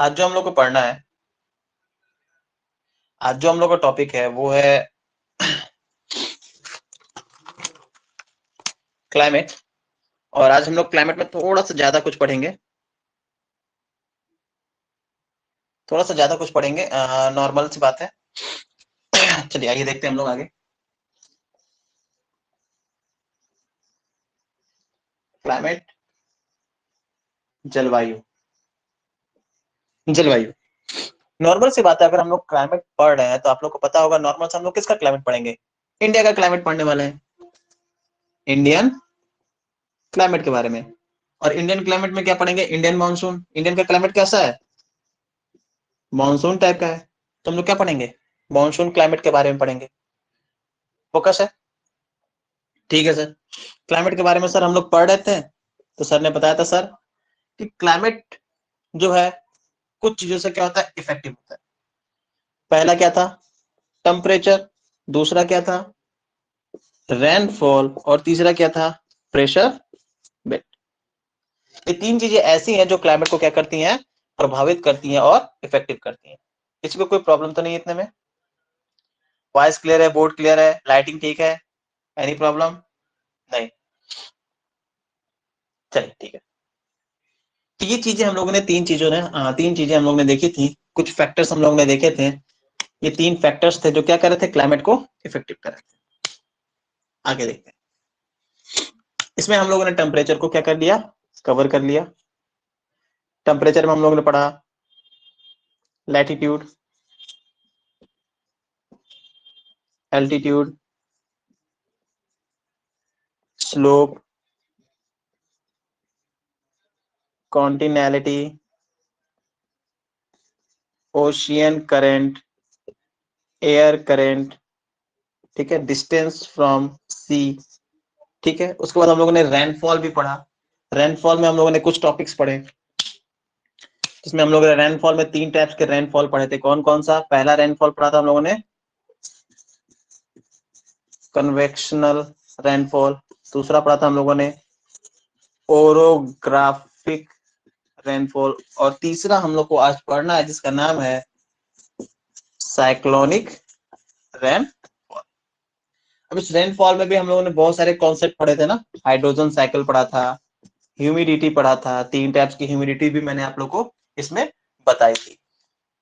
आज जो हम लोग को पढ़ना है, आज जो हम लोग का टॉपिक है वो है क्लाइमेट। और आज हम लोग क्लाइमेट में थोड़ा सा ज्यादा कुछ पढ़ेंगे, नॉर्मल सी बात है। चलिए आइए देखते हैं हम लोग आगे। क्लाइमेट, जलवायु। जलवायु नॉर्मल सी बात है। अगर हम लोग क्लाइमेट पढ़ रहे हैं तो आप लोग को पता होगा, नॉर्मल से हम लोग किसका क्लाइमेट पढ़ेंगे? इंडिया का क्लाइमेट पढ़ने वाले हैं, इंडियन क्लाइमेट के बारे में। और इंडियन क्लाइमेट में क्या पढ़ेंगे? Indian monsoon. इंडियन का क्लाइमेट कैसा है? मानसून टाइप का है। तो हम लोग क्या पढ़ेंगे? मानसून क्लाइमेट के बारे में पढ़ेंगे। फोकस है, ठीक है सर। क्लाइमेट के बारे में सर हम लोग पढ़ रहे थे, तो सर ने बताया था सर कि क्लाइमेट जो है कुछ चीजों से क्या होता है? इफेक्टिव होता है। पहला क्या था? टेम्परेचर। दूसरा क्या था? रेनफॉल। और तीसरा क्या था? Pressure belt. ये तीन चीजें ऐसी हैं जो क्लाइमेट को क्या करती हैं? प्रभावित करती हैं और इफेक्टिव करती हैं। किसी को कोई प्रॉब्लम तो नहीं है इतने में? वॉइस क्लियर है, बोर्ड क्लियर है, लाइटिंग ठीक है, एनी प्रॉब्लम? नहीं, चलिए ठीक है। तो ये चीजें हम लोगों ने तीन चीजें हम लोग ने देखी थी, कुछ फैक्टर्स हम लोग ने देखे थे। ये तीन फैक्टर्स थे जो क्या कर रहे थे? क्लाइमेट को इफेक्टिव कर रहे थे। आगे देखते हैं। इसमें हम लोगों ने टेम्परेचर को क्या कर लिया? कवर कर लिया। टेम्परेचर में हम लोगों ने पढ़ा latitude, altitude, slope, continentality, ocean current, air current, ठीक है, डिस्टेंस फ्रॉम सी, ठीक है। उसके बाद हम लोगों ने रेनफॉल भी पढ़ा। रेनफॉल में हम लोगों ने कुछ टॉपिक्स पढ़े, जिसमें हम लोगों ने रेनफॉल में तीन टाइप्स के रेनफॉल पढ़े थे। कौन कौन सा? पहला रेनफॉल पढ़ा था हम लोगों ने कन्वेक्शनल रेनफॉल। दूसरा पढ़ा था हम लोगों ने ओरोग्राफिक रेनफॉल। और तीसरा हम लोग को आज पढ़ना है जिसका नाम है साइक्लोनिक रेनफॉल। अब इस रेनफॉल में भी हम लोगों ने बहुत सारे कॉन्सेप्ट पढ़े थे ना। हाइड्रोजन साइकिल पढ़ा था, ह्यूमिडिटी पढ़ा था, तीन टाइप्स की ह्यूमिडिटी भी मैंने आप लोग को इसमें बताई थी।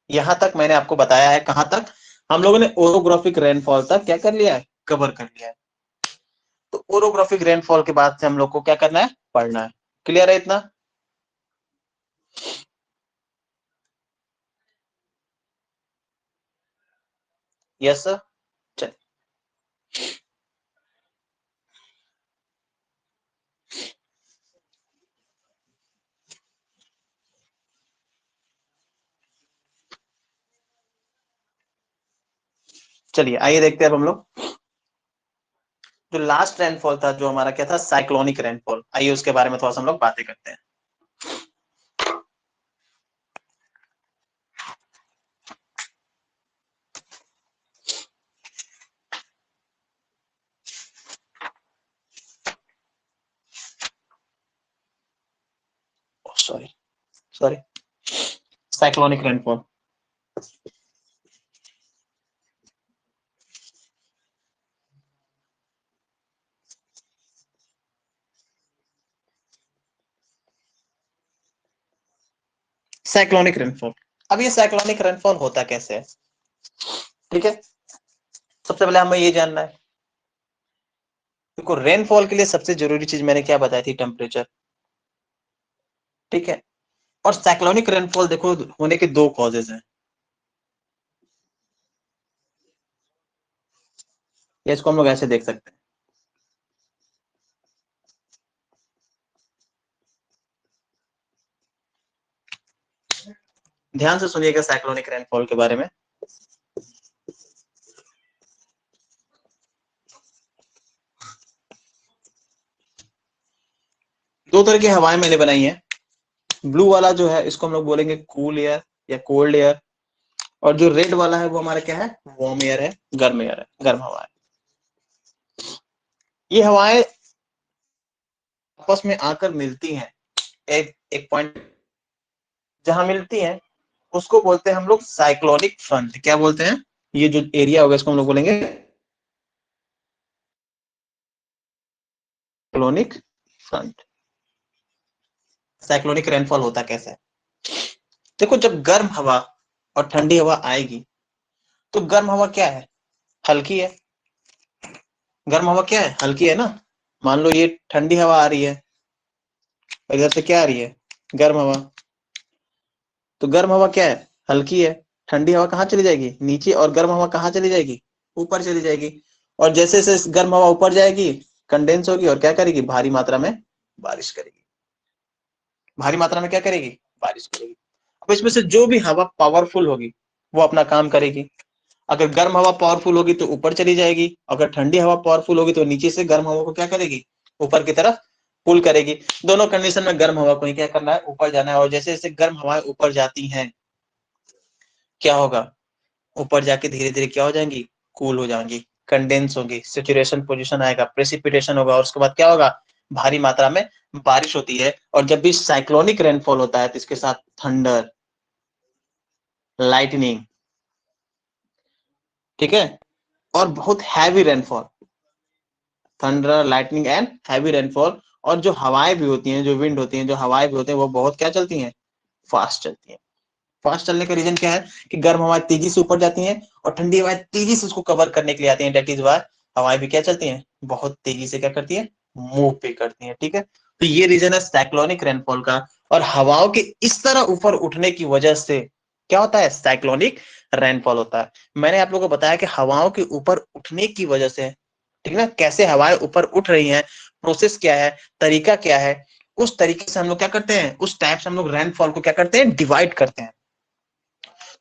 यहां तक मैंने आपको बताया है। कहां तक? हम लोगों ने ओरोग्राफिक रेनफॉल तक क्या कर लिया है? कवर कर लिया है। तो ओरोग्राफिक रेनफॉल के बाद से हम लोग को क्या करना है? पढ़ना है। क्लियर है इतना? Yes sir. चलिए चलिए आइए देखते हैं अब हम लोग। जो लास्ट रेनफॉल था जो हमारा क्या था? Cyclonic rainfall. आइए उसके बारे में थोड़ा सा हम लोग बातें करते हैं। Sorry sorry, cyclonic rainfall. Cyclonic rainfall. अब ये साइक्लोनिक रेनफॉल होता कैसे है? ठीक है, सबसे पहले हमें ये जानना है। देखो, रेनफॉल के लिए सबसे जरूरी चीज मैंने क्या बताई थी? टेम्परेचर, ठीक है। और साइक्लोनिक रेनफॉल देखो होने के दो कॉजेज हैं। इसको हम लोग ऐसे देख सकते हैं। ध्यान से सुनिएगा साइक्लोनिक रेनफॉल के बारे में। दो तरह की हवाएं मैंने बनाई है। ब्लू वाला जो है इसको हम लोग बोलेंगे कूल एयर या कोल्ड एयर। और जो रेड वाला है वो हमारा क्या है? वार्म एयर है, गर्म एयर है, गर्म हवा है। ये हवाएं आपस में आकर मिलती हैं। एक एक पॉइंट जहां मिलती हैं उसको बोलते हैं हम लोग साइक्लोनिक फ्रंट। क्या बोलते हैं? ये जो एरिया होगा इसको हम लोग बोलेंगे साइक्लोनिक फ्रंट। साइक्लोनिक रेनफॉल होता कैसे है? देखो, जब गर्म हवा और ठंडी हवा आएगी तो गर्म हवा क्या है? हल्की है। गर्म हवा क्या है? हल्की है ना। मान लो ये ठंडी हवा आ रही है और इधर से क्या आ रही है? गर्म हवा। तो गर्म हवा क्या है? हल्की है। ठंडी हवा कहाँ चली जाएगी? नीचे। और गर्म हवा कहाँ चली जाएगी? ऊपर चली जाएगी। और जैसे जैसे गर्म हवा ऊपर जाएगी, कंडेंस होगी और क्या करेगी? भारी मात्रा में बारिश करेगी। भारी मात्रा में क्या करेगी? बारिश करेगी। अब इसमें से जो भी हवा पावरफुल होगी वो अपना काम करेगी। अगर गर्म हवा पावरफुल होगी तो ऊपर चली जाएगी, अगर ठंडी हवा पावरफुल होगी तो नीचे से गर्म हवा को क्या करेगी? ऊपर की तरफ पुल करेगी। दोनों कंडीशन में गर्म हवा को ही क्या करना है? ऊपर जाना है। और जैसे जैसे गर्म हवाएं ऊपर जाती हैं, क्या होगा? ऊपर जाके धीरे धीरे क्या हो जाएंगी? कूल हो जाएंगी, कंडेंस होगी, सेचुरेशन पोजीशन आएगा, प्रेसिपिटेशन होगा और उसके बाद क्या होगा? भारी मात्रा में बारिश होती है। और जब भी साइक्लोनिक रेनफॉल होता है तो इसके साथ थंडर, लाइटनिंग, ठीक है, और बहुत heavy rainfall. Thunder, lightning and heavy rainfall. और जो हवाएं भी होती हैं, जो विंड होती हैं, जो हवाएं भी होते हैं, वो बहुत क्या चलती हैं? फास्ट चलती हैं। फास्ट चलने का रीजन क्या है? कि गर्म हवाएं तेजी से ऊपर जाती हैं और ठंडी हवाएं तेजी से उसको कवर करने के लिए आती हैं। दैट इज वाई हवाएं भी क्या चलती हैं? बहुत तेजी से क्या करती हैं? मूव भी करती हैं। ठीक है, तो ये रीजन है साइक्लोनिक रेनफॉल का। और हवाओं के इस तरह ऊपर उठने की वजह से क्या होता है? साइक्लोनिक रेनफॉल होता है। मैंने आप लोगों को बताया कि हवाओं के ऊपर उठने की वजह से, ठीक है ना, कैसे हवाएं ऊपर उठ रही हैं, प्रोसेस क्या है, तरीका क्या है, उस तरीके से हम लोग क्या करते हैं? उस टाइप से हम लोग रेनफॉल को क्या करते हैं? डिवाइड करते हैं।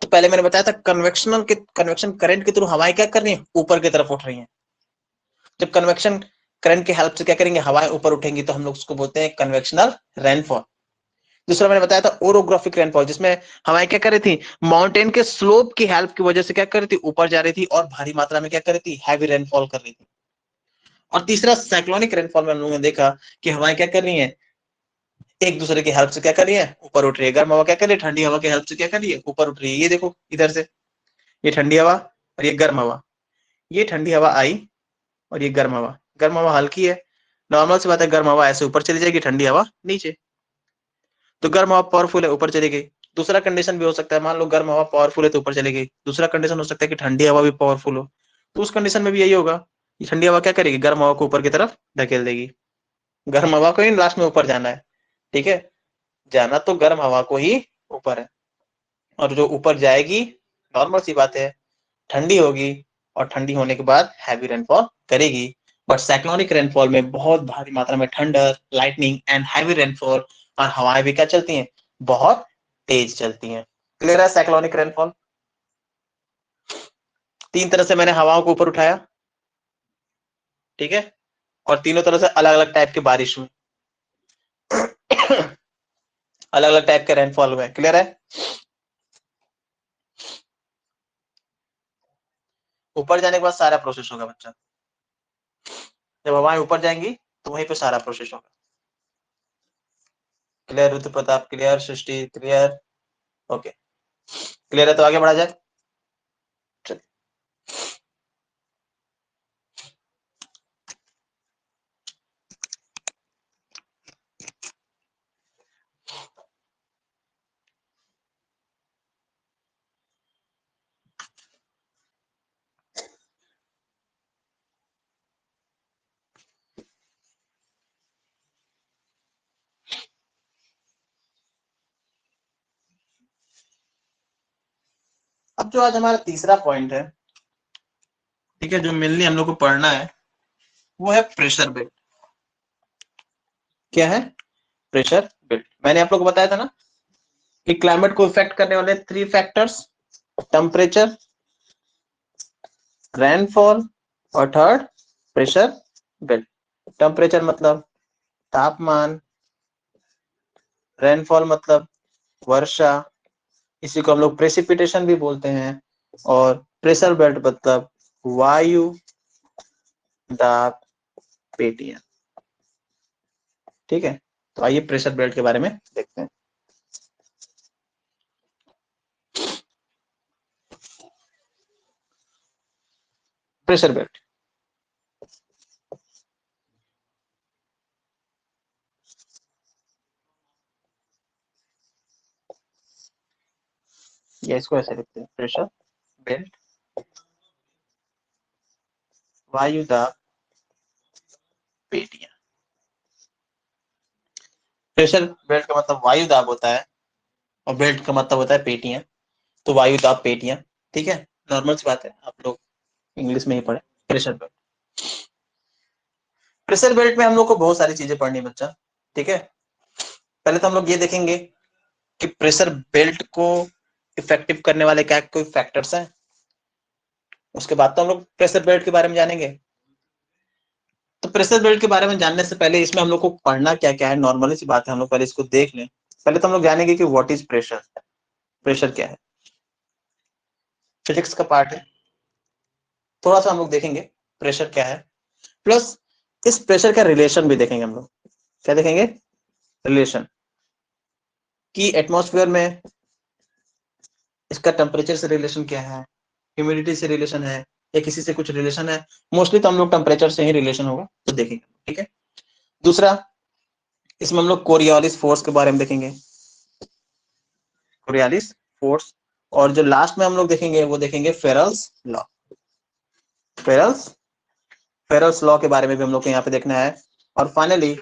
तो पहले मैंने बताया था कन्वेक्शन करंट के थ्रू हवाएं क्या कर रही हैं? ऊपर की तरफ उठ रही हैं। जब कन्वेक्शन करंट की हेल्प से क्या करेंगे? हवाएं ऊपर उठेंगी तो हम लोग उसको बोलते हैं कन्वेक्शनल रेनफॉल। दूसरा मैंने बताया था ओरोग्राफिक रेनफॉल, जिसमें हवाएं क्या कर रही थी? माउंटेन के स्लोप की हेल्प की वजह से क्या कर रही थी? ऊपर जा रही थी और भारी मात्रा में क्या कर रही थी? हैवी रेनफॉल कर रही थी। और तीसरा साइक्लोनिक रेनफॉल में हम लोगों ने देखा कि हवाएं क्या कर रही हैं? एक दूसरे की हेल्प से क्या कर रही है? ऊपर उठ रही है। गर्म हवा क्या कर रही है? ठंडी हवा की हेल्प से क्या कर रही है? ऊपर उठ रही है। ये देखो इधर से, ये ठंडी हवा और ये गर्म हवा। ये ठंडी हवा आई और ये गर्म हवा। गर्म हवा हल्की है, नॉर्मल सी बात है, गर्म हवा ऐसे ऊपर चली जाएगी, ठंडी हवा नीचे। तो गर्म हवा पावरफुल है, ऊपर चली गई। दूसरा कंडीशन भी हो सकता है, मान लो गर्म हवा पावरफुल है तो ऊपर चली गई। दूसरा कंडीशन हो सकता है कि ठंडी हवा भी पावरफुल हो, तो उस कंडीशन में भी यही होगा। ये ठंडी हवा क्या करेगी? गर्म हवा को ऊपर की तरफ धकेल देगी। गर्म हवा को ही लास्ट में ऊपर जाना है। ठीक है, जाना तो गर्म हवा को ही ऊपर है। और जो ऊपर जाएगी, नॉर्मल सी बात है, ठंडी होगी और ठंडी होने के बाद हैवी रेनफॉल करेगी। बट साइक्लोनिक रेनफॉल में बहुत भारी मात्रा में thunder, lightning and heavy rainfall, और हवाएं भी क्या चलती हैं? बहुत तेज चलती हैं। क्लियर है साइक्लोनिक रेनफॉल? तीन तरह से मैंने हवाओं को ऊपर उठाया, ठीक है, और तीनों तरह से अलग अलग टाइप की बारिश हुई, अलग अलग टाइप के रेनफॉल हुए। क्लियर है? ऊपर जाने के बाद सारा प्रोसेस होगा बच्चा। जब हवाएं ऊपर जाएंगी तो वहीं पे सारा प्रोसेस होगा। क्लियर ऋतु प्रताप? क्लियर सृष्टि? क्लियर? ओके, क्लियर है तो आगे बढ़ा जाए। अब जो आज हमारा तीसरा पॉइंट है, ठीक है, जो मेनली हम लोग को पढ़ना है, वो है प्रेशर बेल्ट। क्या है? Pressure belt. मैंने आप लोग को बताया था ना कि क्लाइमेट को इफेक्ट करने वाले थ्री फैक्टर्स: टेम्परेचर, रेनफॉल और थर्ड प्रेशर बेल्ट। टेम्परेचर मतलब तापमान, रेनफॉल मतलब वर्षा, इसी को हम लोग प्रेसिपिटेशन भी बोलते हैं, और प्रेशर बेल्ट मतलब वायु दाब पेटियां। ठीक है, तो आइए प्रेशर बेल्ट के बारे में देखते हैं। Pressure belt. ये इसको ऐसे लिखते हैं, प्रेशर बेल्ट वायुदाब पेटियां। प्रेशर बेल्ट का मतलब वायुदाब होता है और बेल्ट का मतलब होता है पेटियां, तो वायुदाब पेटियां। ठीक है, नॉर्मल सी बात है, आप लोग इंग्लिश में ही पढ़े। प्रेशर बेल्ट, प्रेशर बेल्ट में हम लोग को बहुत सारी चीजें पढ़नी है बच्चा। ठीक है, पहले तो हम लोग ये देखेंगे कि प्रेशर बेल्ट को इफेक्टिव करने वाले क्या कोई फैक्टर्स हैं। उसके बाद तो हम लोग प्रेशर बेल्ट के बारे में जानेंगे। तो प्रेशर बेल्ट के बारे में जानने से पहले इसमें हम लोग को पढ़ना क्या क्या है, नॉर्मली सी बात है, हम लोग पहले इसको देख लें। पहले तो हम लोग जानेंगे कि व्हाट इज प्रेशर, प्रेशर क्या है, फिजिक्स का पार्ट है, थोड़ा सा हम लोग देखेंगे प्रेशर क्या है, प्लस इस प्रेशर का रिलेशन भी देखेंगे हम लोग। क्या देखेंगे? रिलेशन कि एटमॉस्फेयर में इसका टेम्परेचर से रिलेशन क्या है, ह्यूमिडिटी से रिलेशन है, या किसी से कुछ रिलेशन है। मोस्टली तो हम लोग टेम्परेचर से ही रिलेशन होगा, तो देखेंगे। ठीक है, दूसरा इसमें हम लोग कोरियोलिस फोर्स के बारे में देखेंगे, कोरियोलिस फोर्स। और जो लास्ट में हम लोग देखेंगे वो देखेंगे फेरल्स लॉ, फेरल्स फेरल्स लॉ के बारे में भी हम लोग को यहाँ पे देखना है। और फाइनली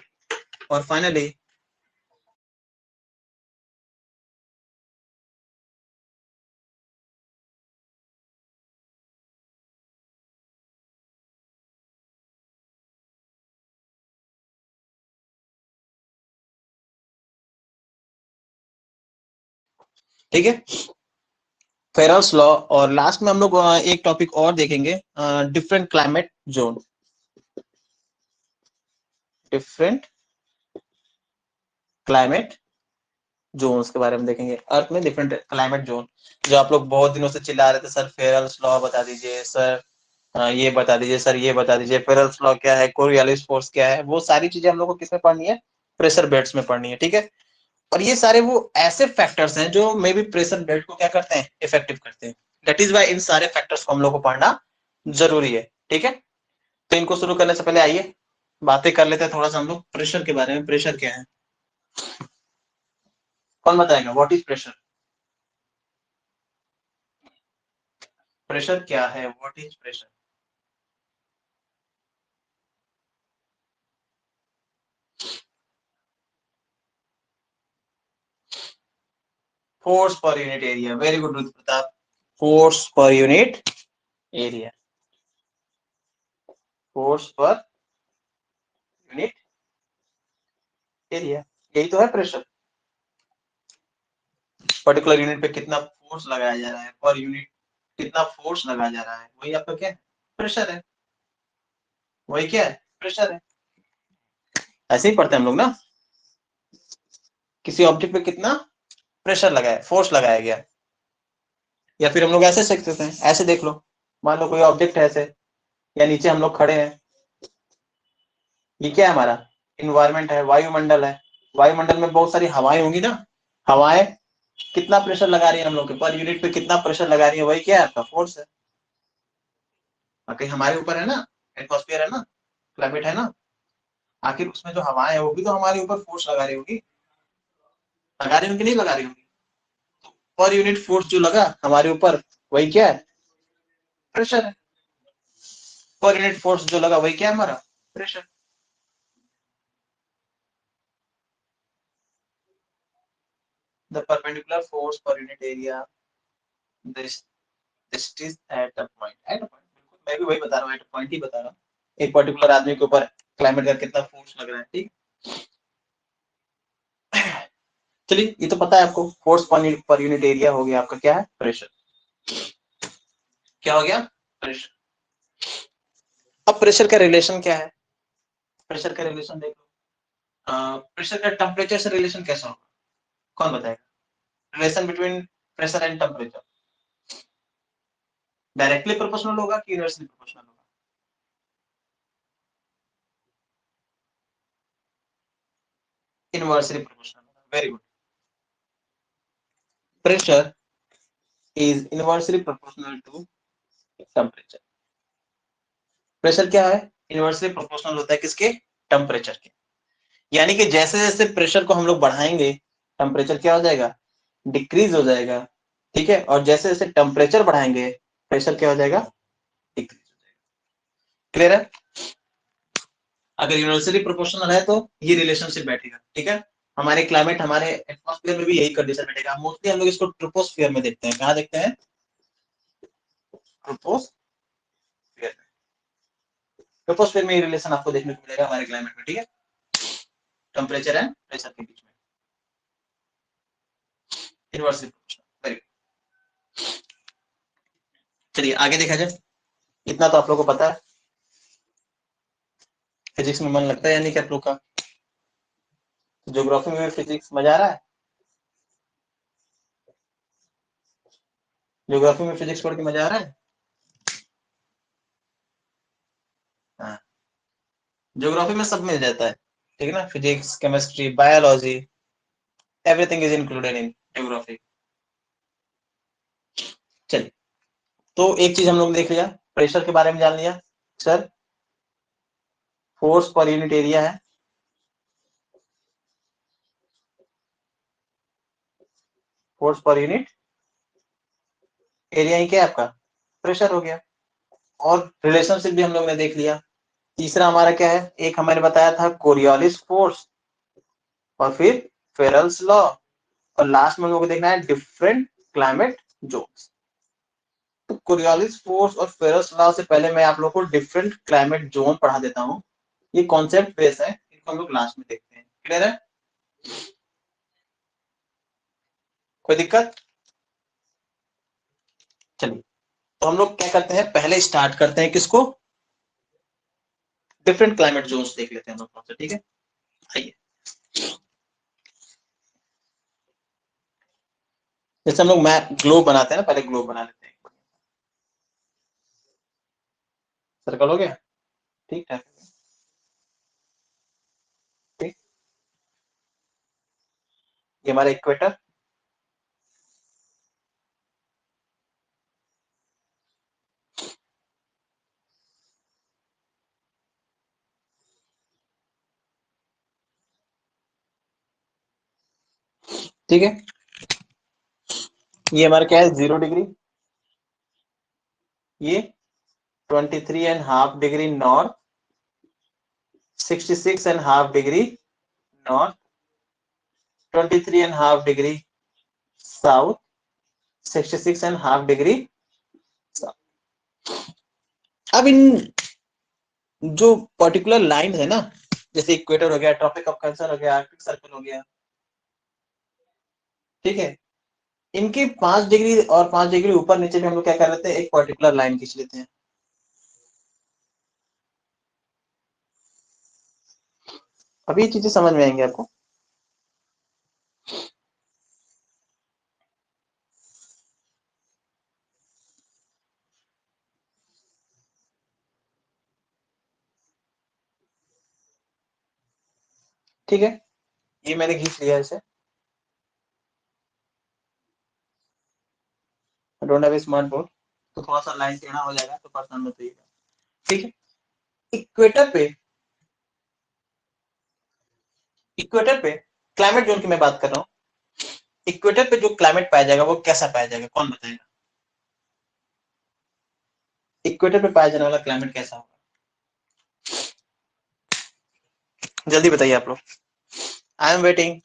ठीक है, फेरल्स लॉ। और लास्ट में हम लोग एक टॉपिक और देखेंगे, different climate zone, different climate zones के बारे में देखेंगे। अर्थ में डिफरेंट क्लाइमेट जोन, जो आप लोग बहुत दिनों से चिल्ला रहे थे सर फेरल्स लॉ बता दीजिए सर, ये बता दीजिए सर, ये बता दीजिए फेरल्स लॉ क्या है, कोरियोलिस फोर्स क्या है, वो सारी चीजें हम लोग को किसमें पढ़नी है? प्रेशर बेल्ट्स में पढ़नी है। ठीक है, और ये सारे वो ऐसे फैक्टर्स हैं जो मे बी प्रेशर बेल्ट को क्या करते हैं? इफेक्टिव करते हैं। दैट इज वाई इन सारे फैक्टर्स को हम लोग को पढ़ना जरूरी है। ठीक है, तो इनको शुरू करने से पहले आइए बातें कर लेते हैं थोड़ा सा हम लोग प्रेशर के बारे में। प्रेशर क्या है, कौन बताएगा? What is pressure? प्रेशर क्या है, what is pressure? Force per unit area. Very good Rudra Pratap, force per unit area, force per unit area, यही तो है प्रेशर। पर्टिकुलर यूनिट पे कितना फोर्स लगाया जा रहा है, पर यूनिट कितना फोर्स लगाया जा रहा है, वही आपका क्या है? प्रेशर है। वही क्या है? प्रेशर है। ऐसे ही पढ़ते हैं हम लोग ना, किसी ऑब्जेक्ट पे कितना प्रेशर लगाया, फोर्स लगाया गया। या फिर हम लोग ऐसे सीख सकते हैं, ऐसे देख लो, मान लो कोई ऑब्जेक्ट है ऐसे, या नीचे हम लोग खड़े हैं, ये क्या है? हमारा इन्वायरमेंट है, वायुमंडल है। वायुमंडल में बहुत सारी हवाएं होंगी ना, हवाएं कितना प्रेशर लगा रही है हम लोग के, पर यूनिट पे कितना प्रेशर लगा रही है, वही क्या है? आपका फोर्स है। बाकी हमारे ऊपर है ना, एटमॉस्फेयर है ना, क्लाइमेट है ना, आखिर उसमें जो हवाएं है वो भी तो हमारे ऊपर फोर्स लगा रही होगी, लगा रही होगी नहीं लगा रही होगी? पर यूनिट फोर्स जो लगा हमारे ऊपर, वही क्या है? प्रेशर है। पर यूनिट फोर्स जो लगा वही क्या है? हमारा pressure. The perpendicular force per unit area, this this is at a point, at a point, बिल्कुल मैं भी वही बता रहा हूँ, एट अ पॉइंट ही बता रहा हूँ। एक पर्टिकुलर आदमी के ऊपर क्लाइमेट का कितना फोर्स लग रहा है। ठीक, चलिए ये तो पता है आपको, फोर्स पर यूनिट एरिया हो गया आपका क्या है? प्रेशर। क्या हो गया? प्रेशर। अब प्रेशर का रिलेशन क्या है? प्रेशर का रिलेशन देख लो, प्रेशर का टेम्परेचर से रिलेशन कैसा होगा, कौन बताएगा? Relation between pressure and temperature directly proportional होगा कि इनवर्सली प्रोपोर्शनल होगा? इनवर्सली प्रोपोर्शनल होगा। Very good, pressure is inversely proportional to temperature. Pressure क्या है, इनवर्सली प्रोपोर्शनल होता है किसके, टेम्परेचर के। यानी कि जैसे जैसे प्रेशर को हम लोग बढ़ाएंगे टेम्परेचर क्या हो जाएगा, डिक्रीज हो जाएगा, ठीक है। और जैसे जैसे टेम्परेचर बढ़ाएंगे प्रेशर क्या हो जाएगा, डिक्रीज हो जाएगा। क्लियर है। अगर यूनिवर्सली प्रोपोर्शनल है तो ये रिलेशनशिप बैठेगा, ठीक है। हमारे क्लाइमेट, हमारे एटमॉस्फेयर में भी यही कंडीशन बैठेगा। मोस्टली हम लोग इसको ट्रोपोस्फियर में देखते हैं। कहाँ देखते हैं, ट्रोपोस्फियर में। ट्रोपोस्फियर में ये रिलेशन आपको देखने को मिलेगा हमारे क्लाइमेट में, ठीक है। टेम्परेचर एंड प्रेशर के बीच में इनवर्सली प्रोपोर्शनल। वेरी, चलिए आगे देखा जाए। इतना तो आप लोग को पता है। फिजिक्स में मन लगता है यानी कि आप लोग का, ज्योग्राफी में फिजिक्स मजा आ रहा है, ज्योग्राफी में फिजिक्स पढ़ के मजा आ रहा है। हाँ, ज्योग्राफी में सब मिल जाता है, ठीक है ना। Physics, chemistry, biology, everything is included in geography. चलिए, तो एक चीज हम लोग देख लिया, प्रेशर के बारे में जान लिया। Sir, force per unit area है, फोर्स पर यूनिट एरिया ही क्या है आपका, प्रेशर हो गया। और रिलेशनशिप भी हम लोग ने देख लिया। तीसरा हमारा क्या है, एक हमारे बताया था कोरियोलिस फोर्स, और फिर फेरल्स लॉ, और लास्ट में हम लोग को देखना है डिफरेंट क्लाइमेट जोन्स। तो कोरियोलिस फोर्स और फेरल्स लॉ से पहले मैं आप लोग को डिफरेंट क्लाइमेट जोन पढ़ा देता हूँ। ये कॉन्सेप्ट बेस है, इनको हम लोग लास्ट में देखते हैं। क्लियर है, कोई दिक्कत। चलिए, तो हम लोग क्या करते हैं, पहले स्टार्ट करते हैं किसको, डिफरेंट क्लाइमेट जोन्स देख लेते हैं हम लोग, ठीक है। आइए, जैसे हम लोग मैप ग्लोब बनाते हैं ना, पहले ग्लोब बना लेते हैं। सर्कल हो गया, ठीक है, ठीक। ये हमारा इक्वेटर, ठीक है। ये हमारा क्या है, 0 डिग्री। ये 23.5 degree north, 66.5 degree north, 23.5 degree south, 66.5 degree south. अब इन जो पर्टिकुलर लाइन है ना, जैसे इक्वेटर हो गया, ट्रॉपिक ऑफ कैंसर हो गया, आर्कटिक सर्कल हो गया, ठीक है। इनके 5 डिग्री और 5 डिग्री ऊपर नीचे भी हम लोग क्या कर लेते हैं, एक पर्टिकुलर लाइन खींच लेते हैं। अभी ये चीजें समझ में आएंगी आपको। ठीक है, ये मैंने खींच लिया इसे। डोंट हैव स्मार्ट बोर्ड, तो थोड़ा सा लाइन टेढ़ा हो जाएगा तो परेशान मत होइएगा, ठीक है। इक्वेटर पे, इक्वेटर पे क्लाइमेट जोन की मैं बात कर रहा हूँ। इक्वेटर पे जो क्लाइमेट पाया जाएगा वो कैसा पाया जाएगा, कौन बताएगा। इक्वेटर पे पाया जाने वाला क्लाइमेट कैसा होगा, जल्दी बताइए आप लोग, आई एम वेटिंग।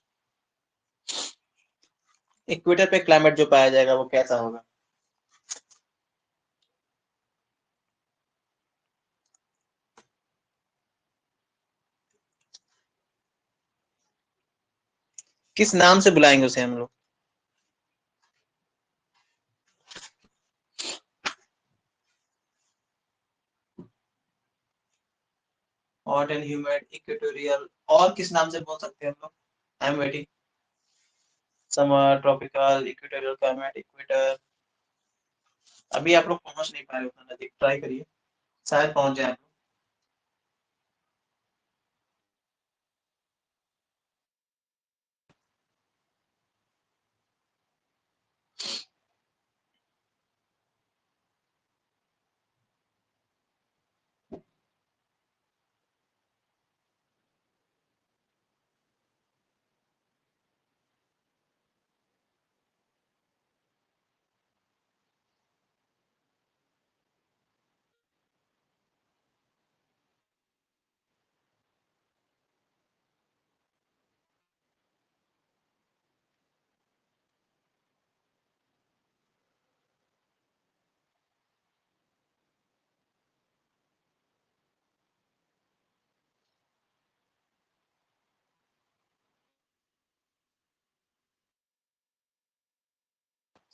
इक्वेटर पे क्लाइमेट जो पाया जाएगा वो कैसा होगा। किस नाम से बुलाएंगे उसे हम लोग। हॉट एंड ह्यूमिड, इक्वेटोरियल, और किस नाम से बोल सकते हैं हम लोग। I am waiting. Summer, tropical, equatorial climate, equator. अभी आप लोग पहुंच नहीं पाए उतना नजदीक, ट्राई करिए, शायद पहुंच जाए।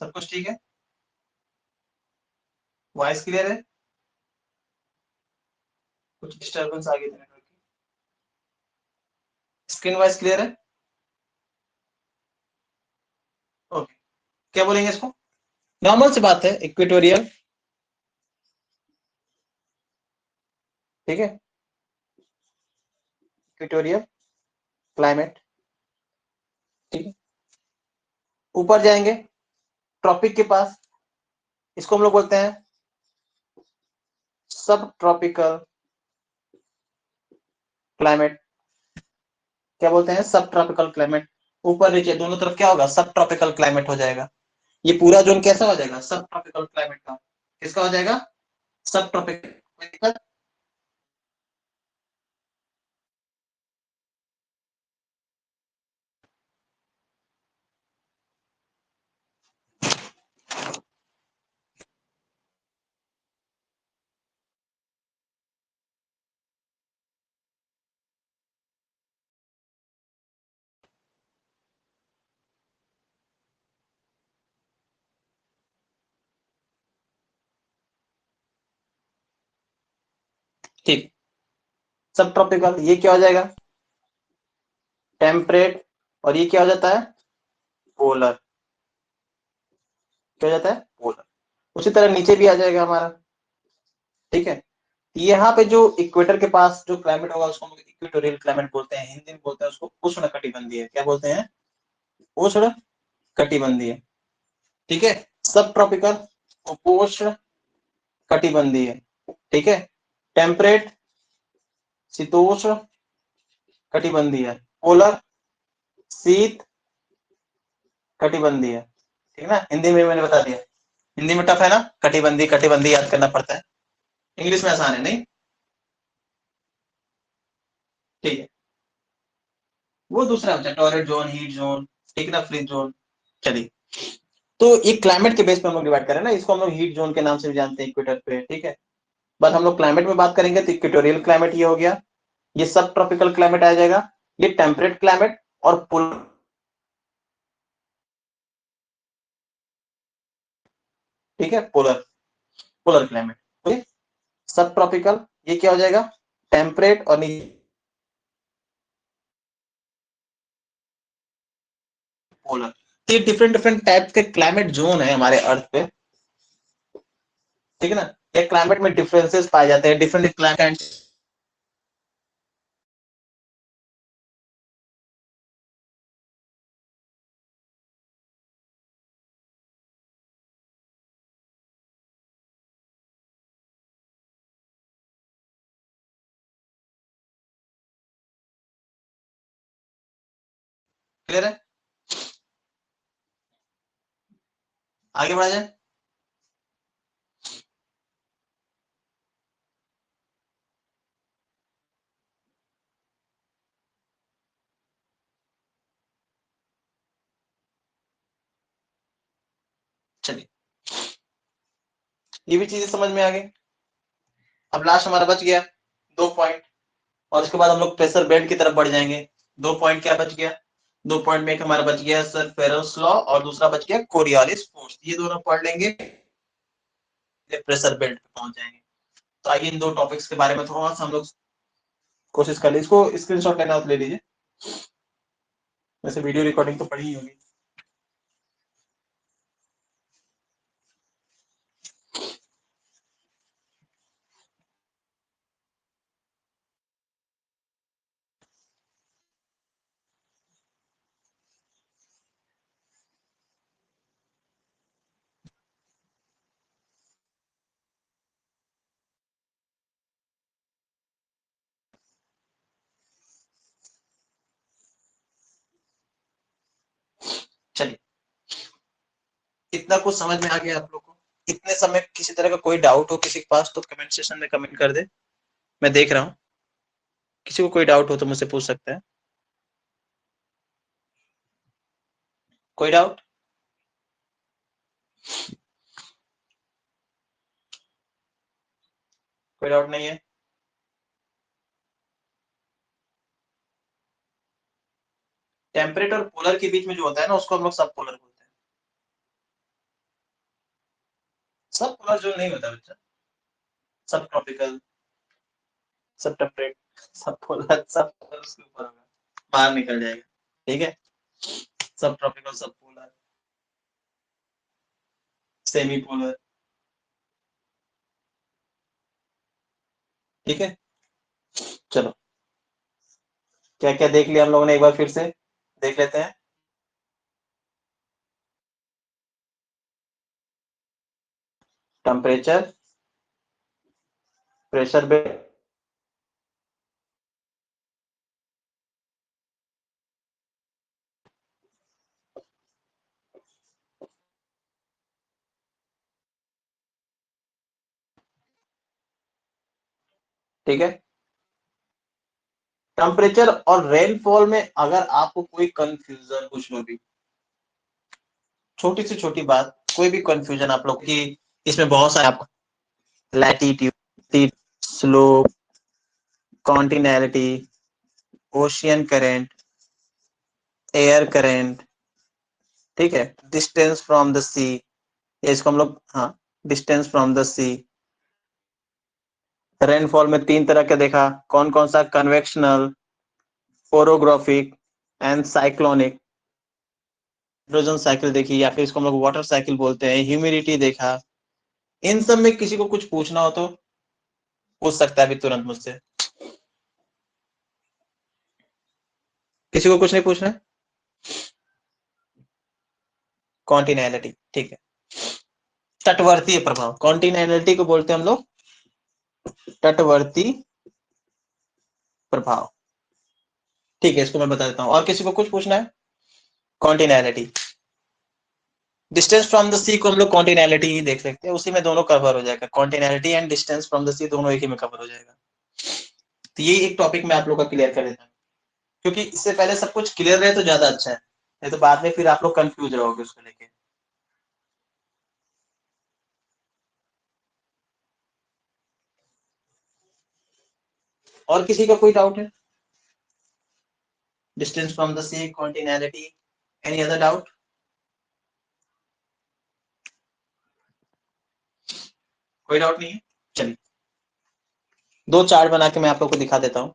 सब कुछ ठीक है? वॉइस क्लियर है? कुछ डिस्टर्बेंस आ गई थी नेटवर्क की? स्क्रीन वॉइस क्लियर है? ओके। क्या बोलेंगे इसको? नॉर्मल सी बात है, इक्वेटोरियल, ठीक है, इक्वेटोरियल क्लाइमेट, ठीक है। ऊपर जाएंगे ट्रॉपिक के पास, इसको हम लोग बोलते हैं सब ट्रॉपिकल क्लाइमेट। क्या बोलते हैं? सब ट्रॉपिकल क्लाइमेट। ऊपर नीचे दोनों तरफ क्या होगा? सब ट्रॉपिकल क्लाइमेट हो जाएगा। ये पूरा जोन कैसा हो जाएगा? सब ट्रॉपिकल क्लाइमेट का। किसका हो जाएगा? सब ट्रॉपिकल। कोई दिक्कत? ठीक। सब ट्रॉपिकल ये क्या हो जाएगा? टेम्परेट। और ये क्या हो जाता है? पोलर। क्या हो जाता है? पोलर। उसी तरह नीचे भी आ जाएगा हमारा, ठीक है। यहाँ पे जो इक्वेटर के पास जो क्लाइमेट होगा उसको हम इक्वेटोरियल क्लाइमेट बोलते हैं, हिंदी में बोलते हैं उसको उष्ण कटिबंधीय। क्या बोलते हैं? उष्ण कटिबंधीय, ठीक है। सब ट्रॉपिकल, उपोष्ण कटिबंधीय, ठीक है। टेम्परेट, शीतोष्ण कटिबंधीय। पोलर, शीत कटिबंधीय, ठीक है ना। हिंदी में मैंने बता दिया। हिंदी में टफ है ना, कटिबंधी कटिबंधी याद करना पड़ता है। इंग्लिश में आसान है नहीं? ठीक है। वो दूसरा होता है टॉरेट जोन, हीट जोन, ठीक ना, फ्रीज जोन। चलिए, तो ये क्लाइमेट के बेस पे हम लोग डिवाइड करें ना, इसको हम लोग हीट जोन के नाम से भी जानते हैं इक्वेटर पे, ठीक है। बस हम लोग क्लाइमेट में बात करेंगे तो इक्वेटोरियल क्लाइमेट ये हो गया, ये सब ट्रॉपिकल क्लाइमेट आ जाएगा, ये टेम्परेट क्लाइमेट और पोलर, ठीक है, पोलर, पोलर क्लाइमेट, ठीक। सब ट्रॉपिकल ये क्या हो जाएगा? टेम्परेट और पोलर। तो ये डिफरेंट डिफरेंट टाइप के क्लाइमेट जोन है हमारे अर्थ पे, ठीक है ना। ये क्लाइमेट में डिफरेंसेस पाए जाते हैं, डिफरेंट क्लाइमेट। क्लियर है? आगे बढ़ा जाए। चलिए, ये भी चीजें समझ में आ गई। अब लास्ट हमारा बच गया 2 पॉइंट, और उसके बाद हम लोग प्रेशर बेल्ट की तरफ बढ़ जाएंगे। 2 पॉइंट क्या बच गया? 2 पॉइंट में एक हमारा बच गया सर फेरोस लॉ, और दूसरा बच गया कोरियोलिस फोर्स। ये दोनों पढ़ लेंगे, प्रेशर बेल्ट पे पहुंच जाएंगे। तो आइए इन दो टॉपिक्स के बारे में थोड़ा सा हम लोग कोशिश कर लीजिए। इसको स्क्रीनशॉट लेना हो तो ले लीजिए, वैसे वीडियो रिकॉर्डिंग तो पड़ी ही होगी। चलिए, इतना कुछ समझ में आ गया आप लोग को? इतने समय किसी तरह का कोई डाउट हो किसी के पास तो कमेंट सेक्शन में कमेंट कर दे, मैं देख रहा हूँ। किसी को कोई डाउट हो तो मुझसे पूछ सकता है। कोई डाउट? कोई डाउट नहीं है? टेम्परेट और पोलर के बीच में जो होता है ना उसको हम लोग सब पोलर बोलते हैं। सब पोलर जोन नहीं होता बच्चा, सब ट्रॉपिकल, सब टेम्परेट, सब पोलर, सब पोलर उसके ऊपर होगा, बाहर निकल जाएगा। ठीक है, सब ट्रॉपिकल, सब पोलर, सेमी पोलर। ठीक है, चलो क्या क्या देख लिया हम लोगों ने, एक बार फिर से देख लेते हैं। टेम्परेचर, प्रेशर बेड, ठीक है। टेम्परेचर और रेनफॉल में अगर आपको कोई कंफ्यूजन, कुछ लो भी, छोटी से छोटी बात, कोई भी कंफ्यूजन आप लोग की, इसमें बहुत सारे आपको latitude, slope, continentality, ocean current, air current, ठीक है, डिस्टेंस फ्रॉम द सी, इसको हम लोग, हाँ, distance from the sea. Rainfall में तीन तरह के देखा, कौन कौन सा, convectional, orographic and cyclonic. Hydrogen cycle देखी, या फिर इसको हम लोग वाटर साइकिल बोलते हैं। ह्यूमिडिटी देखा। इन सब में किसी को कुछ पूछना हो तो पूछ सकता है अभी तुरंत मुझसे। किसी को कुछ नहीं पूछना है? कॉन्टिनेलिटी, ठीक है, तटवर्तीय प्रभाव, कॉन्टिनेलिटी को बोलते हैं हम लोग तटवर्ती प्रभाव। ठीक है, इसको मैं बता देता हूँ। और किसी को कुछ पूछना है? कॉन्टिनेलिटी, डिस्टेंस फ्रॉम द सी को हम लोग कॉन्टिनेलिटी ही देख सकते हैं, उसी में दोनों कवर हो जाएगा, कॉन्टिनेलिटी एंड डिस्टेंस फ्रॉम द सी दोनों एक ही में कवर हो जाएगा। तो ये एक टॉपिक मैं आप लोग का क्लियर कर देता हूँ, क्योंकि इससे पहले सब कुछ क्लियर रहे तो ज्यादा अच्छा है, नहीं तो बाद में फिर आप लोग कंफ्यूज रहोगे उसको लेके। और किसी का कोई डाउट है? Distance from the sea, continentality, any other doubt? कोई डाउट नहीं है? चलिए दो चार्ट बना के मैं आप लोग को दिखा देता हूँ।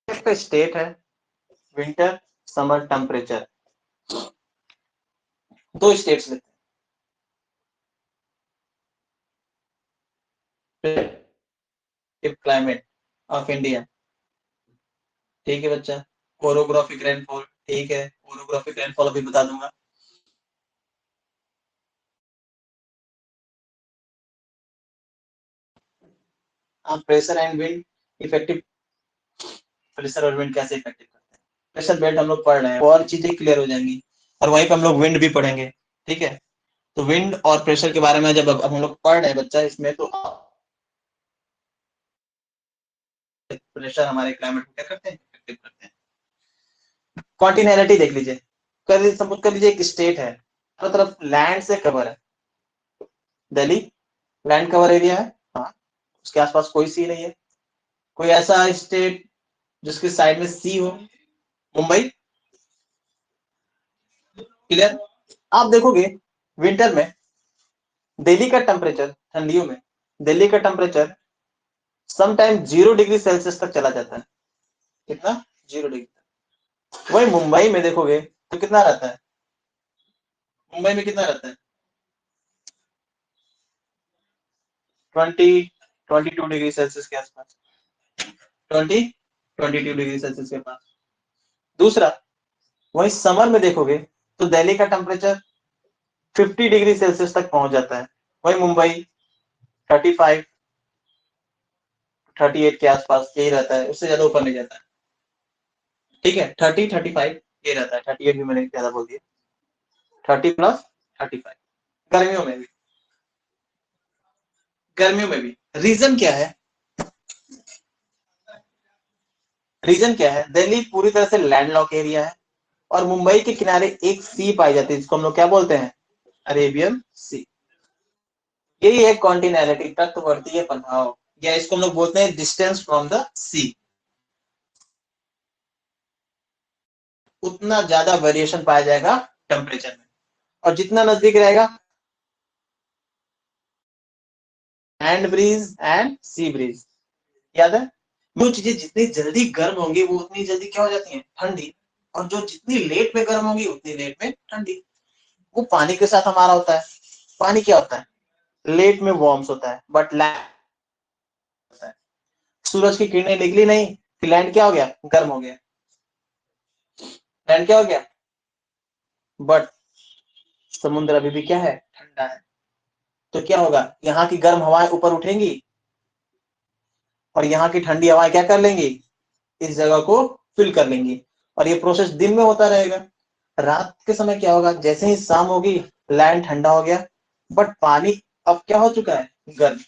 इसका स्टेट है विंटर, समर, टेम्परेचर, दो स्टेट्स लेते हैं। क्लाइमेट ऑफ इंडिया, ठीक है बच्चा। ओरोग्राफिक रेनफॉल, ठीक है, ओरोग्राफिक रेनफॉल अभी बता दूंगा। आप pressure and wind effective, pressure और विंड कैसे इफेक्टिव करते हैं, प्रेशर बेल्ट हम लोग पढ़ रहे हैं, और चीजें क्लियर हो जाएंगी, और वहीं पे हम लोग विंड भी पढ़ेंगे। ठीक है, तो विंड और प्रेशर के बारे में जब अब हम लोग पढ़ रहे हैं बच्चा इसमें, तो प्रेशर हमारे क्लाइमेट को क्या करते हैं, इफेक्टिव करते हैं। कॉन्टिनेलिटी देख लीजिए, कर सपोज कर लीजिए एक स्टेट है, हर तरफ लैंड से कवर है, दिल्ली लैंड कवर एरिया है, हाँ, उसके आसपास कोई सी नहीं है। कोई ऐसा स्टेट जिसके साइड में सी हो, मुंबई, क्लियर। आप देखोगे विंटर में दिल्ली का टेम्परेचर, ठंडियों में दिल्ली का टेम्परेचर समटाइम 0 डिग्री सेल्सियस तक चला जाता है। कितना? 0 डिग्री। वही मुंबई में देखोगे तो कितना रहता है, मुंबई में कितना रहता है, 22 डिग्री सेल्सियस के आसपास, 22 डिग्री सेल्सियस के पास। दूसरा, वही समर में देखोगे तो दिल्ली का टेम्परेचर 50 डिग्री सेल्सियस तक पहुंच जाता है। वही मुंबई 35 38 के आसपास यही रहता है, उससे ज्यादा ऊपर नहीं जाता है। ठीक है, 30 35 ये रहता है, 38 भी मैंने ज्यादा बोल दिया, 30 + 35। गर्मियों में भी, गर्मियों में भी रीजन क्या है, रीजन क्या है, दिल्ली पूरी तरह से लैंडलॉक एरिया है, और मुंबई के किनारे एक सी पाई जाती है जिसको हम लोग क्या बोलते हैं, अरेबियन सी। यही है कॉन्टिनेलिटी, तटवर्तीय प्रभाव। या इसको हम लोग बोलते हैं डिस्टेंस फ्रॉम द सी, उतना ज्यादा वेरिएशन पाया जाएगा टेम्परेचर में। और जितना नजदीक रहेगा, land breeze and sea breeze, याद है? वो चीजें जितनी जल्दी गर्म होंगी वो उतनी जल्दी क्या हो जाती हैं, ठंडी। और जो जितनी लेट में गर्म होंगी उतनी लेट में ठंडी। वो पानी के साथ हमारा होता है। पानी क्या होता है, लेट में वार्म्स होता है, बट लैंड होता है। सूरज की किरणें निकली नहीं कि लैंड क्या हो गया, गर्म हो गया। लैंड क्या हो गया, बट समुद्र अभी भी क्या है, ठंडा है। तो क्या होगा, यहाँ की गर्म हवाएं ऊपर उठेंगी और यहाँ की ठंडी हवाएं क्या कर लेंगी, इस जगह को फिल कर लेंगी। और ये प्रोसेस दिन में होता रहेगा। रात के समय क्या होगा, जैसे ही शाम होगी लैंड ठंडा हो गया, बट पानी अब क्या हो चुका है, गर्म।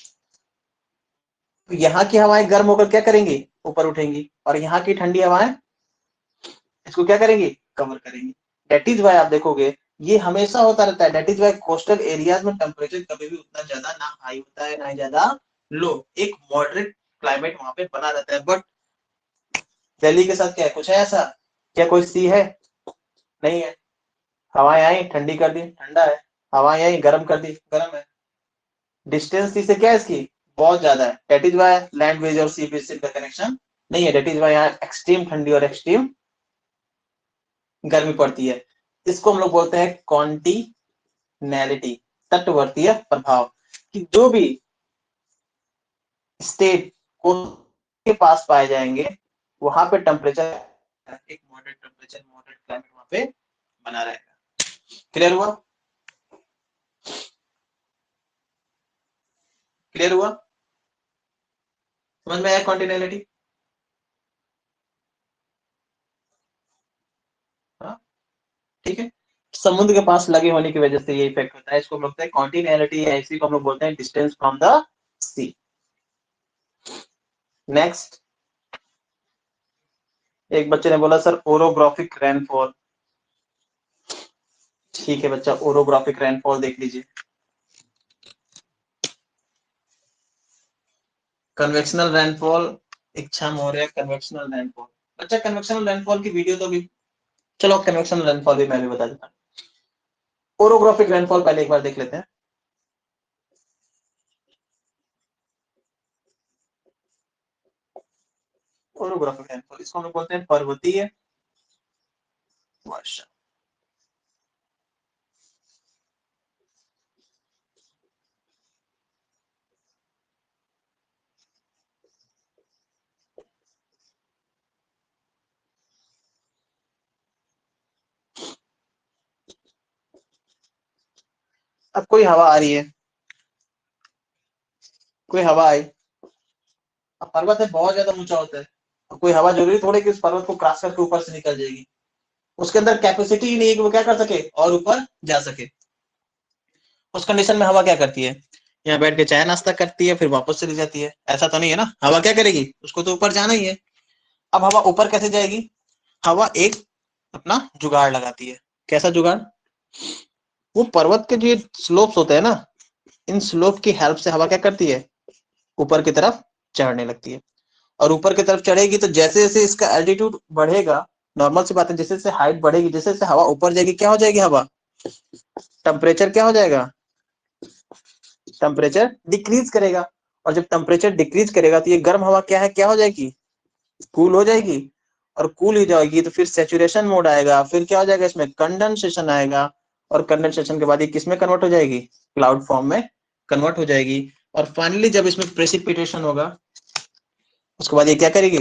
तो यहाँ की हवाएं गर्म होकर क्या करेंगी, ऊपर उठेंगी, और यहाँ की ठंडी हवाएं इसको क्या करेंगी, कवर करेंगी। दैट इज वाई आप देखोगे ये हमेशा होता रहता है। That is why coastal areas में टेम्परेचर कभी भी उतना ज्यादा ना हाई होता है ना ज्यादा लो, एक मॉडरेट क्लाइमेट वहां पे बना रहता है। बट दिल्ली के साथ क्या है, कुछ है ऐसा, क्या कोई सी है, नहीं है। हवाएं आई ठंडी कर दी, ठंडा है। हवाएं आई गर्म कर दी, गर्म है। डिस्टेंस सी से क्या है इसकी, बहुत ज्यादा है। That is why land bridge और सी ब्रिज का कनेक्शन नहीं है। दैट इज वाई यहाँ एक्सट्रीम ठंडी और एक्सट्रीम गर्मी पड़ती है। इसको हम लोग बोलते हैं कॉन्टिनेलिटी, तटवर्तीय प्रभाव। कि जो भी स्टेट को के पास पाए जाएंगे वहां पे टेम्परेचर एक मॉडरेट टेम्परेचर, मॉडरेट क्लाइमेट वहां पे बना रहेगा। क्लियर हुआ, क्लियर हुआ, समझ में आया कॉन्टिनेलिटी? हाँ, ठीक है। समुद्र के पास लगे होने की वजह से ये इफेक्ट होता है। इसको हम बोलते हैं कॉन्टिनेलिटी, या इसी को हम लोग बोलते हैं distance from the sea. Next, एक बच्चे ने बोला सर ओरोग्राफिक रेनफॉल। ठीक है बच्चा, ओरोग्राफिक रेनफॉल देख लीजिए। कन्वेक्शनल रेनफॉल, इच्छा मौर्य कन्वेक्शनल रेनफॉल। अच्छा, कन्वेक्शनल रेनफॉल की वीडियो तो भी, चलो कन्वेक्शनल रेनफॉल भी मैं भी बता देता हूँ। ओरोग्राफिक रेनफॉल पहले एक बार देख लेते हैं। ओरोग्राफिक रेनफॉल, इसको हम लोग बोलते हैं पर्वतीय वर्षा। अब कोई हवा आ रही है, कोई हवा आई, अब पर्वत है बहुत ज्यादा ऊंचा होता है, अब कोई हवा जरूरी थोड़ी कि उस पर्वत को क्रॉस करके ऊपर से निकल जाएगी। उसके अंदर कैपेसिटी ही नहीं है कि वो क्या कर सके और ऊपर जा सके। उस कंडीशन में हवा क्या करती है, यहाँ बैठ के चाय नाश्ता करती है, फिर वापस चली जाती है। ऐसा तो नहीं है ना, हवा क्या करेगी, उसको तो ऊपर जाना ही है। अब हवा ऊपर कैसे जाएगी, हवा एक अपना जुगाड़ लगाती है। कैसा जुगाड़, वो पर्वत के जो स्लोप्स होते हैं ना, इन स्लोप की हेल्प से हवा क्या करती है, ऊपर की तरफ चढ़ने लगती है। और ऊपर की तरफ चढ़ेगी तो जैसे जैसे इसका एल्टीट्यूड बढ़ेगा, नॉर्मल सी बात है, जैसे जैसे हाइट बढ़ेगी, जैसे जैसे हवा ऊपर जाएगी, क्या हो जाएगी हवा, टेम्परेचर क्या हो जाएगा, टेम्परेचर डिक्रीज करेगा। और जब टेम्परेचर डिक्रीज करेगा तो ये गर्म हवा क्या है, क्या हो जाएगी, कूल हो जाएगी। और कूल हो जाएगी तो फिर सेचुरेशन मोड आएगा, फिर क्या हो जाएगा, इसमें कंडेंसेशन आएगा। और कंडेंसेशन के बाद ये किस में कन्वर्ट हो जाएगी, क्लाउड फॉर्म में कन्वर्ट हो जाएगी। और फाइनली जब इसमें प्रेसिपिटेशन होगा, उसके बाद ये क्या करेगी,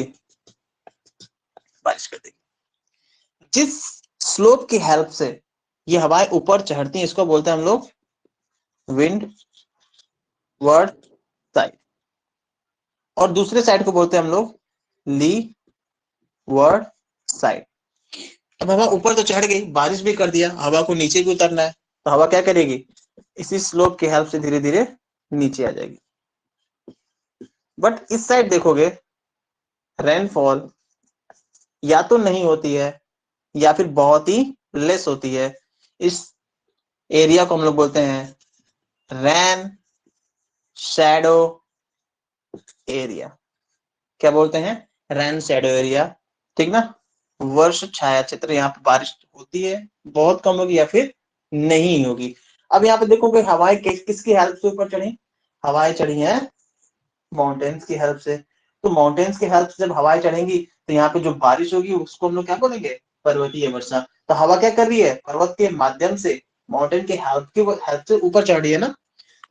बारिश कर देगी। जिस स्लोप की हेल्प से ये हवाएं ऊपर चढ़ती हैं, इसको बोलते हैं हम लोग विंड वर्ड साइड। और दूसरे साइड को बोलते हैं हम लोग ली वर्ड साइड। अब हवा ऊपर तो चढ़ गई, बारिश भी कर दिया, हवा को नीचे भी उतरना है, तो हवा क्या करेगी, इसी स्लोप की हेल्प से धीरे धीरे नीचे आ जाएगी। बट इस साइड देखोगे रेनफॉल या तो नहीं होती है या फिर बहुत ही लेस होती है। इस एरिया को हम लोग बोलते हैं रैन शैडो एरिया, क्या बोलते हैं, रेन शैडो एरिया, ठीक ना। वर्ष छाया क्षेत्र, यहाँ पे बारिश होती है, बहुत कम होगी या फिर नहीं होगी। अब यहाँ पे देखो कि हवाएं किसकी हेल्प से ऊपर चढ़ी, हवाएं चढ़ी हैं माउंटेन्स की हेल्प से। तो माउंटेन्स की हेल्प से जब हवाएं चढ़ेंगी तो यहाँ पे जो बारिश होगी उसको हम लोग क्या बोलेंगे, पर्वतीय वर्षा। तो हवा क्या कर रही है, पर्वत के माध्यम से माउंटेन की हेल्प से ऊपर चढ़ रही है ना।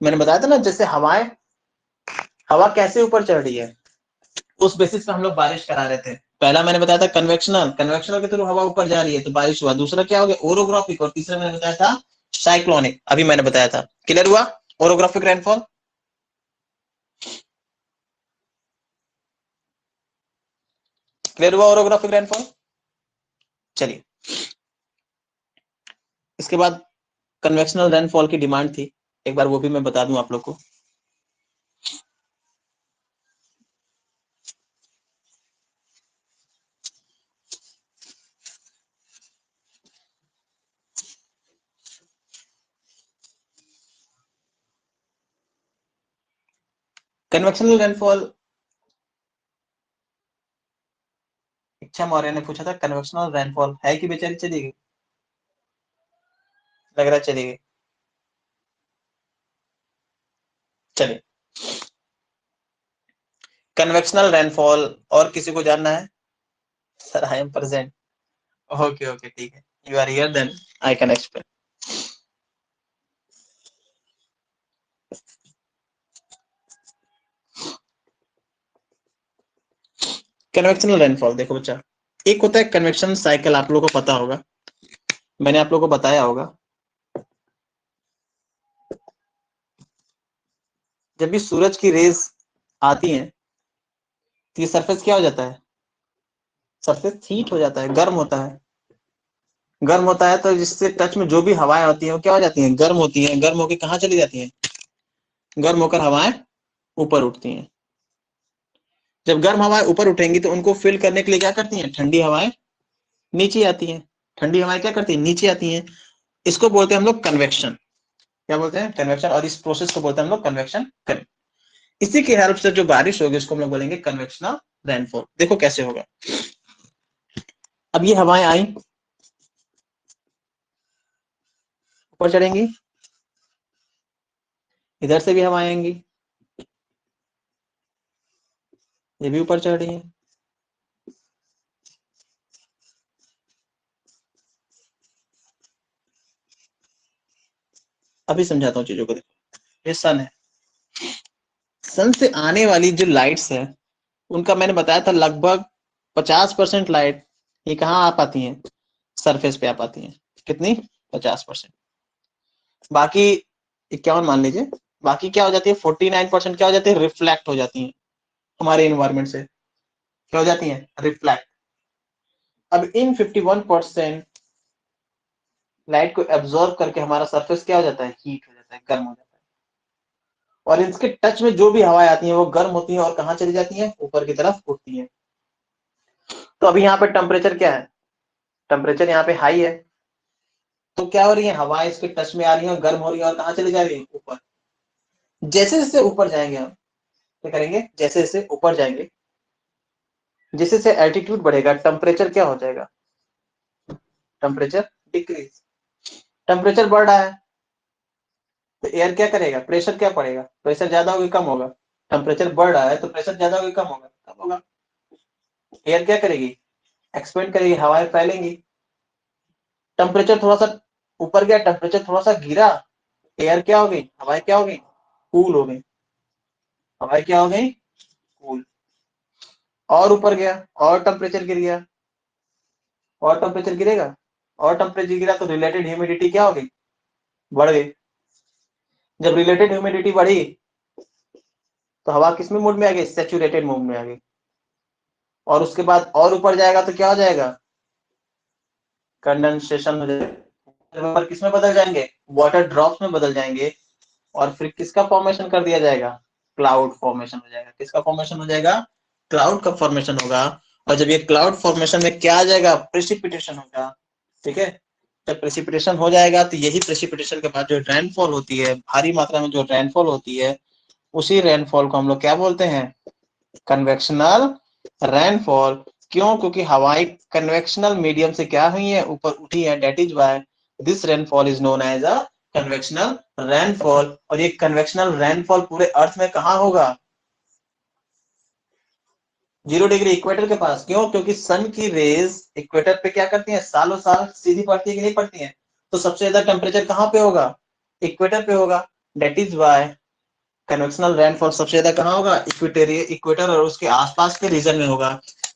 मैंने बताया था ना, जैसे हवा कैसे ऊपर चढ़ रही है, उस बेसिस पे हम लोग बारिश करा रहे थे। पहला मैंने बताया था कन्वेक्शनल के थ्रू हवा ऊपर जा रही है तो बारिश हुआ। दूसरा क्या हो गया, ओरोग्राफिक, और तीसरा मैंने बताया था साइक्लोनिक, अभी मैंने बताया था। क्लियर हुआ, ओरोग्राफिक रेनफॉल। क्लियर हुआ ओरोग्राफिक रेनफॉल। चलिए, इसके बाद कन्वेक्शनल रेनफॉल की डिमांड थी, एक बार वो भी मैं बता दूं आप लोग को। कन्वेक्शनल रेनफॉल, इच्छा मौर्य ने पूछा था कन्वेक्शनल रेनफॉल है कि बेचारी चली गई, लग रहा है चली गई। चलिए, कन्वेक्शनल रेनफॉल और किसी को जानना है? Sir I am present. Okay okay, ठीक है, you are here then I can explain. Convectional rainfall देखो बच्चा, एक होता है कन्वेक्शन साइकिल, आप लोगों को पता होगा, मैंने आप लोगों को बताया होगा। जब भी सूरज की रेज आती हैं तो ये सरफेस क्या हो जाता है, सरफेस हीट हो जाता है, गर्म होता है। गर्म होता है तो जिससे टच में जो भी हवाएं होती हैं वो क्या हो जाती हैं, गर्म होती हैं। गर्म होकर कहाँ चली जाती हैं, गर्म होकर हवाएं ऊपर उठती हैं। जब गर्म हवाएं ऊपर उठेंगी तो उनको फिल करने के लिए क्या करती हैं, ठंडी हवाएं नीचे आती हैं। ठंडी हवाएं क्या करती हैं, नीचे आती हैं। इसको बोलते हैं हम लोग कन्वेक्शन। क्या बोलते हैं, कन्वेक्शन। और इस प्रोसेस को बोलते हैं हम लोग कन्वेक्शन। इसी की हेल्प से जो बारिश होगी उसको हम लोग बोलेंगे कन्वेक्शनल रेनफॉल। देखो कैसे होगा, अब ये हवाएं आई, ऊपर चढ़ेंगी, इधर से भी हवाएं आएंगी, ये भी ऊपर चढ़ रही है। अभी समझाता हूँ चीजों को, देखो ये सन है, सन से आने वाली जो लाइट्स है उनका मैंने बताया था लगभग 50% लाइट ये कहाँ आ पाती है, सरफेस पे आ पाती है। कितनी, 50%। बाकी 51 मान लीजिए, बाकी क्या हो जाती है, 49% क्या हो जाती है, रिफ्लेक्ट हो जाती है हमारे इन्वायरमेंट से। क्या हो जाती है, रिफ्लेक्ट। अब इन 51% लाइट को एब्जॉर्ब करके हमारा सरफेस क्या हो जाता है, हीट हो जाता है, गर्म हो जाता है। और इसके टच में जो भी हवाएं आती हैं वो गर्म होती हैं और कहाँ चली जाती हैं, ऊपर की तरफ उठती हैं। तो अभी यहाँ पे टेम्परेचर क्या है, टेम्परेचर यहाँ पे हाई है, तो क्या हो रही है, हवाएं इसके टच में आ रही है और गर्म हो रही है और कहाँ चली जा रही है, ऊपर। जैसे जैसे ऊपर जाएंगे हम क्या करेंगे, जैसे जैसे ऊपर जाएंगे, जैसे जैसे एल्टीट्यूड बढ़ेगा टेम्परेचर क्या हो जाएगा, टेम्परेचर डिक्रीज। टेम्परेचर बढ़ रहा है तो एयर क्या करेगा, प्रेशर क्या पड़ेगा, प्रेशर ज्यादा होगा कम होगा, टेम्परेचर बढ़ रहा है तो प्रेशर ज्यादा होगा कम होगा, कम होगा। एयर क्या करेगी, एक्सपेंड करेगी, हवाएं फैलेंगी। टेम्परेचर थोड़ा सा ऊपर गया, टेम्परेचर थोड़ा सा गिरा, एयर क्या हो गई, हवाएं क्या हो गई, कूल हो गई। हवाएं क्या हो गई, कूल। और ऊपर गया, और टेम्परेचर गिर गया, और टेम्परेचर गिरेगा, और टेम्परेचर गिरा तो रिलेटेड ह्यूमिडिटी क्या हो गई, बढ़ गई। जब रिलेटेड ह्यूमिडिटी बढ़ी तो हवा किस में मोड में आ गई, सेचुरेटेड मोड में आ गई। और उसके बाद और ऊपर जाएगा तो क्या हो जाएगा, कंडेंसेशन हो जाएगा। किस में बदल जाएंगे, वाटर ड्रॉप्स में बदल जाएंगे। और फिर किसका फॉर्मेशन कर दिया जाएगा, क्लाउड फॉर्मेशन हो जाएगा। किसका फॉर्मेशन हो जाएगा, क्लाउड का फॉर्मेशन होगा। और जब ये क्लाउड फॉर्मेशन में क्या आ जाएगा, प्रेसिपिटेशन होगा। ठीक है, जब प्रेसिपिटेशन हो जाएगा तो यही प्रेसिपिटेशन के बाद जो रेनफॉल होती है, भारी मात्रा में जो रेनफॉल होती है, उसी रेनफॉल को हम लोग क्या बोलते हैं, कन्वेक्शनल रेनफॉल। क्यों? क्योंकि हवाएं कन्वेक्शनल मीडियम से क्या हुई है, ऊपर उठी है, that is why this rainfall is known as a convectional rainfall. और ये कन्वेक्शनल रेनफॉल पूरे अर्थ में कहां होगा? 0 डिग्री इक्वेटर के पास। क्यों? क्योंकि सन की रेज इक्वेटर पे क्या करती है, सालों साल सीधी पड़ती है कि नहीं पड़ती है? तो सबसे ज्यादा टेम्परेचर कहां पे होगा? इक्वेटर पे होगा। That is why convectional rainfall सबसे ज्यादा कहां होगा? इक्वेटोरियल, इक्वेटर और उसके आसपास के रीजन में होगा।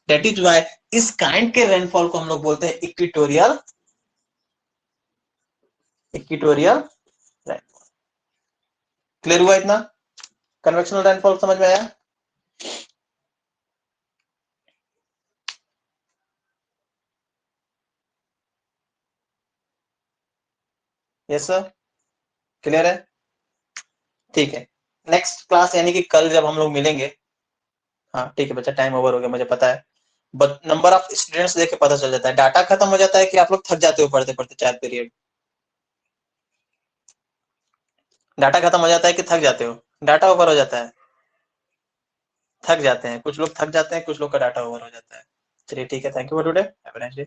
दैट इज वाई इस काइंड के रेनफॉल को हम लोग बोलते हैं इक्वेटोरियल, इक्वेटोरियल रेनफॉल। क्लियर हुआ इतना? कन्वेक्शनल रेनफॉल समझ में आया? यस सर, क्लियर है? ठीक है, नेक्स्ट क्लास यानी कि कल जब हम लोग मिलेंगे, हाँ ठीक है बच्चा, टाइम ओवर हो गया मुझे पता है, बट नंबर ऑफ स्टूडेंट्स देख के पता चल जाता है। डाटा खत्म हो जाता है कि आप लोग थक जाते हो पढ़ते पढ़ते 4 पीरियड? डाटा खत्म हो जाता है कि थक जाते हो? डाटा ओवर हो जाता है? थक जाते हैं, कुछ लोग थक जाते हैं, कुछ लोग का डाटा ओवर हो जाता है। चलिए ठीक है, thank you for today, have a nice day.